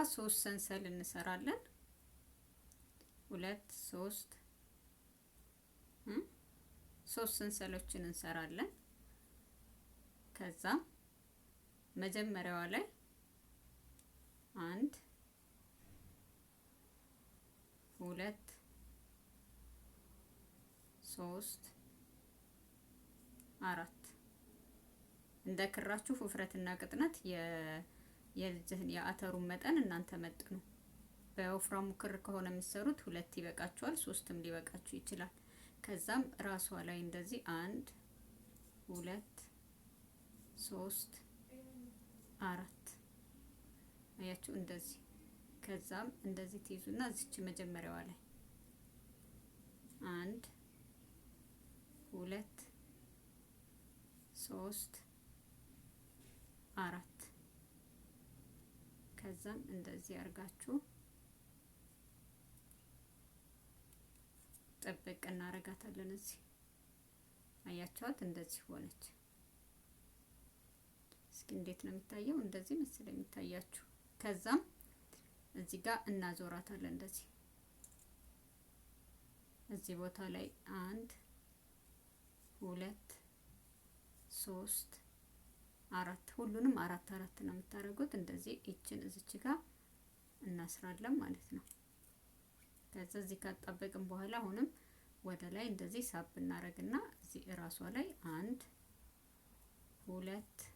ጋር 3 ሰንሰል እንሰራለን። 2 3 3 ሰንሰሎችን እንሰራለን። ከዛ መጀመሪያዋ ላይ 1 2 3 4 እንደ ክራችሁ ውፍረትና ቅጥነት የአተሩን መጠን እናንተ መጥኑ። በወፍራሙ ክር ከሆነ የምትሰሩት 2 ይበቃችኋል፣ 3ም ሊበቃችሁ ይችላል። ከዛም ራሷ ላይ እንደዚህ 1 2 3 4 አያችሁ እንደዚህ። ከዛም እንደዚህ ትይዙና እዚች መጀመሪያዋ ላይ 1 2 3 4 ከዛም እንደዚህ አርጋችሁ ጥብቅ እናረጋታለን። እዚህ አያችኋት እንደዚህ ሆነች። እስኪ እንዴት ነው የሚታየው? እንደዚህ መሰለኝ የሚታያችሁ። ከዛም እዚህ ጋር እናዞራታለን። እንደዚህ እዚህ ቦታ ላይ 1 2 3 4 ሁሉንም 4 4 ነው የምታደርጉት። እንደዚህ እችን እዚች ጋር እናስራለን ማለት ነው። ከዛ እዚህ ካጣበቅን በኋላ አሁንም ወደ ላይ እንደዚህ ሳብ እናረግና እዚህ ራሷ ላይ 1 2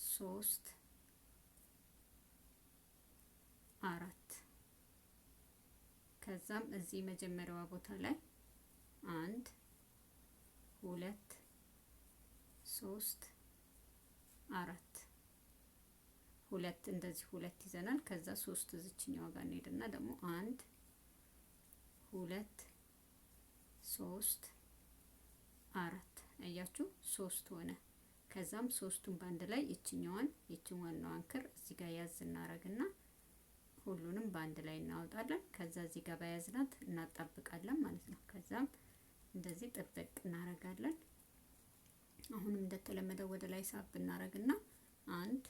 3 4 ከዛም እዚህ መጀመሪያዋ ቦታ ላይ 1 2 3 4 ሁለት እንደዚህ ሁለት ይዘናል። ከዛ 3 እዚችኛው ጋር እንሄድና ደግሞ 1 2 3 4 አያችሁ 3 ሆነ። ከዛም 3ቱን ባንድ ላይ ይችን ዋናዋን ክር እዚህ ጋር ያዝ እናረግና ሁሉንም ባንድ ላይ እናወጣለን። ከዛ እዚህ ጋር በያዝናት እናጣብቃለን ማለት ነው። ከዛም እንደዚህ ጥብቅ እናረጋለን። አሁንም እንደተለመደው ወደ ላይ ሳብ እናረግና 1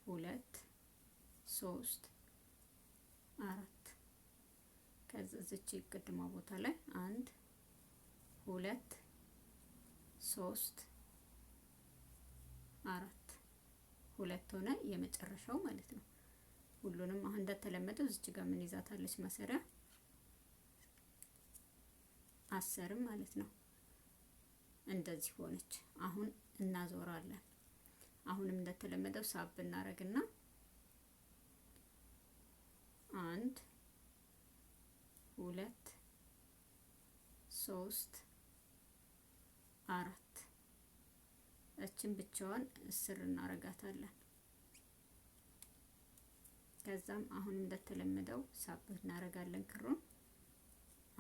2 3 4 ከዛ እዚች ቅድማ ቦታ ላይ 1 2 3 4 ሁለት ሆነ የመጨረሻው ማለት ነው። ሁሉንም አሁን እንደተለመደው እዚች ጋር ምን ይዛታለች ማሰሪያ አሰርም ማለት ነው። እንደዚህ ሆነች። አሁን እናዞራለን። አሁንም እንደተለመደው ሳብ እናረግና 1 2 3 4 እችን ብቻዋን እስር እናረጋታለን። ከዛም አሁን እንደተለመደው ሳብ እናረጋለን ክሩን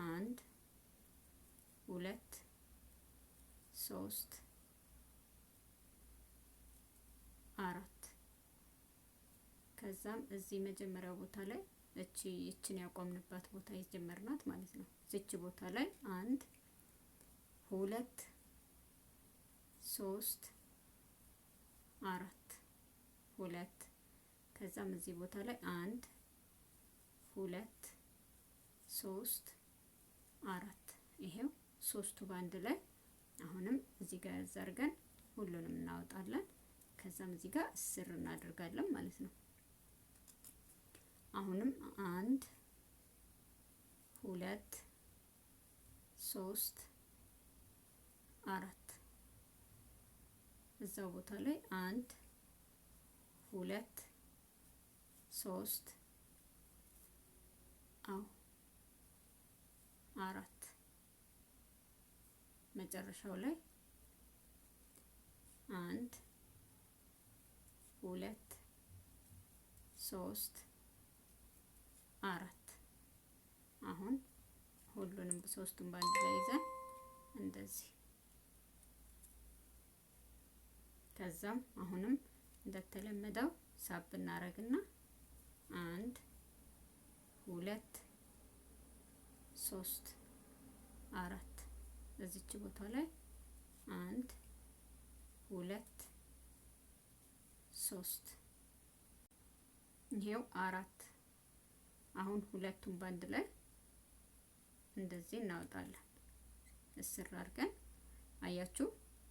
1 2 3 4 ከዛም እዚህ መጀመሪያው ቦታ ላይ እቺን ያቆምንባት ቦታ የጀመርናት ማለት ነው። እዚች ቦታ ላይ 1 2 3 4 2 ከዛም እዚህ ቦታ ላይ 1 2 3 4 ይሄው 3ቱ ባንድ ላይ አሁንም እዚህ ጋር ያዛርገን ሁሉንም እናወጣለን። ከዛም እዚህ ጋር እስር እናደርጋለን ማለት ነው። አሁንም 1 2 3 4 እዛው ቦታ ላይ 1 2 3 4 መጨረሻው ላይ 1 2 3 4 አሁን ሁሉንም ሶስቱን ባንድ ላይ ይዘን እንደዚህ ከዛም አሁንም እንደተለመደው ሳብ እናረግና 1 2 3 4 እዚች ቦታ ላይ 1 2 3 ይሄው 4። አሁን ሁለቱን ባንድ ላይ እንደዚህ እናወጣለን። እስር አድርገን አያችሁ፣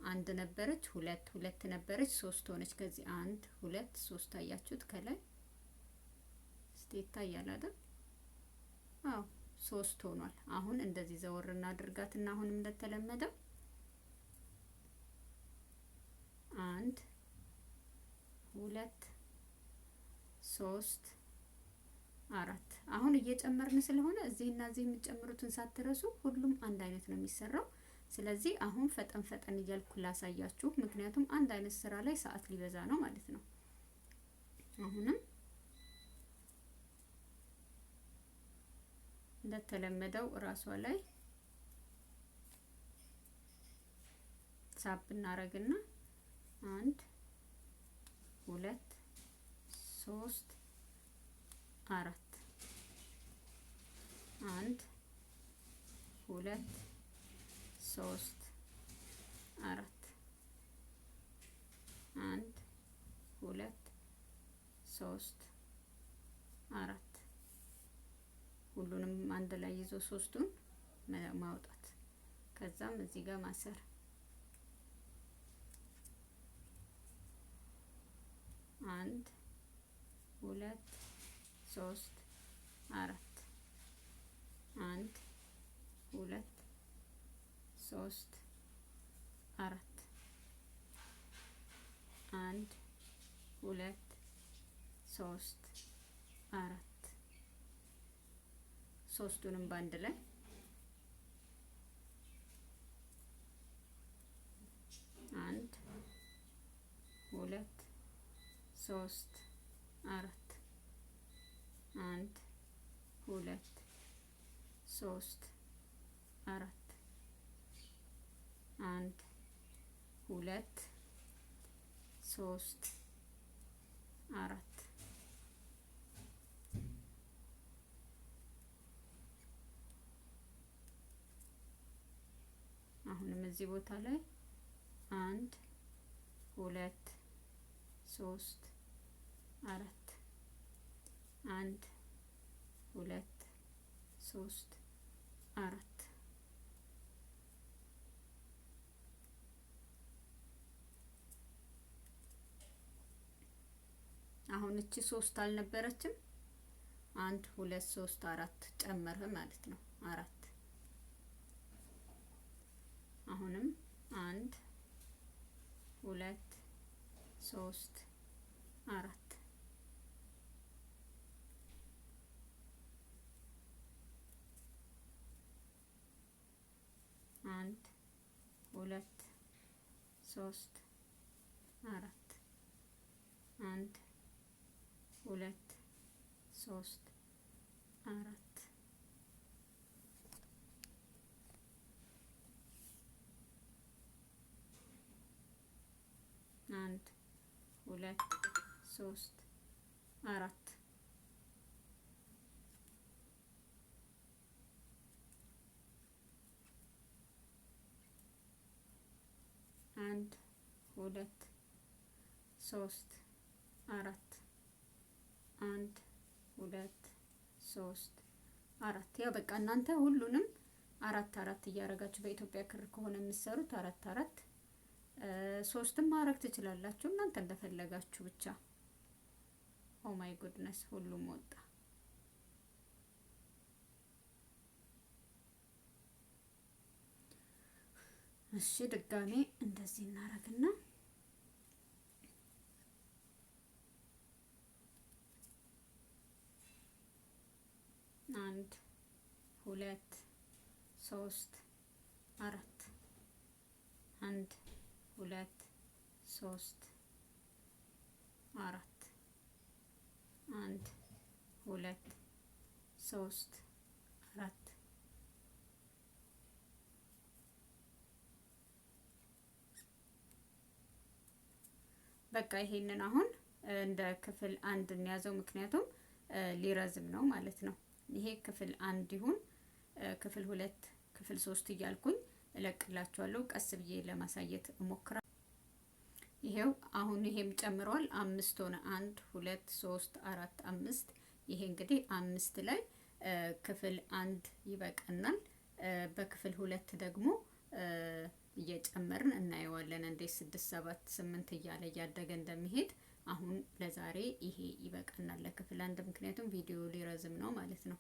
1 ነበረች፣ 2 ነበረች፣ 3 ሆነች። ከዚህ 1 2 3 አያችሁት? ከላይ እስቲ ይታያል አይደል? አዎ 3 ሆኗል። አሁን እንደዚህ ዘወር እናድርጋትና አሁንም እንደተለመደው 1 2 3 4። አሁን እየጨመርን ስለሆነ እዚህና እዚህ የምትጨምሩትን ሳትረሱ፣ ሁሉም አንድ አይነት ነው የሚሰራው። ስለዚህ አሁን ፈጠን ፈጠን እያልኩ ላሳያችሁ፣ ምክንያቱም አንድ አይነት ስራ ላይ ሰዓት ሊበዛ ነው ማለት ነው። አሁንም እንደተለመደው ራሷ ላይ ሳብ እናረግና 1 2 3 4 1 2 3 4 1 2 3 4 ሁሉንም አንድ ላይ ይዞ 3ቱን ማውጣት። ከዛም እዚህ ጋር ማሰር 1 2 3 4 1 2 3 4 1 2 3 4 ሶስቱንም ባንድ ላይ 1 2 3 4 1 2 3 4 1 2 3 4 አሁንም እዚህ ቦታ ላይ 1 2 3 4 1 2 3 4 አሁን እቺ 3 አልነበረችም። 1 2 3 4 ጨመረ ማለት ነው 4። አሁንም 1 2 3 4 1 2 3 4 1 2 3 4 1 2 3 4 1 2 3 4 1 2 3 4 ያው በቃ እናንተ ሁሉንም 4 እያረጋችሁ በኢትዮጵያ ክር ከሆነ የምትሰሩት 4 3ም ማረግ ትችላላችሁ እናንተ እንደፈለጋችሁ ብቻ። ኦ ማይ ጉድነስ ሁሉም ወጣ። እሺ ድጋሜ እንደዚህ እናረግና 1 2 3 4 1 2 3 4 1 2 3 4 በቃ ይሄንን አሁን እንደ ክፍል 1 እንያዘው፣ ምክንያቱም ሊረዝም ነው ማለት ነው። ይሄ ክፍል 1 ይሁን፣ ክፍል 2 ክፍል 3 እያልኩኝ እለቅላችኋለሁ። ቀስ ብዬ ለማሳየት እሞክራለሁ። ይሄው አሁን ይሄም ጨምሯል። 5 ሆነ። 1 2 3 4 5። ይሄ እንግዲህ 5 ላይ ክፍል 1 ይበቃናል። በክፍል 2 ደግሞ እየጨመርን እናየዋለን እንዴት 6 7 8 እያለ እያደገ እንደሚሄድ። አሁን ለዛሬ ይሄ ይበቃናል ለክፍል 1 ምክንያቱም ቪዲዮ ሊረዝም ነው ማለት ነው።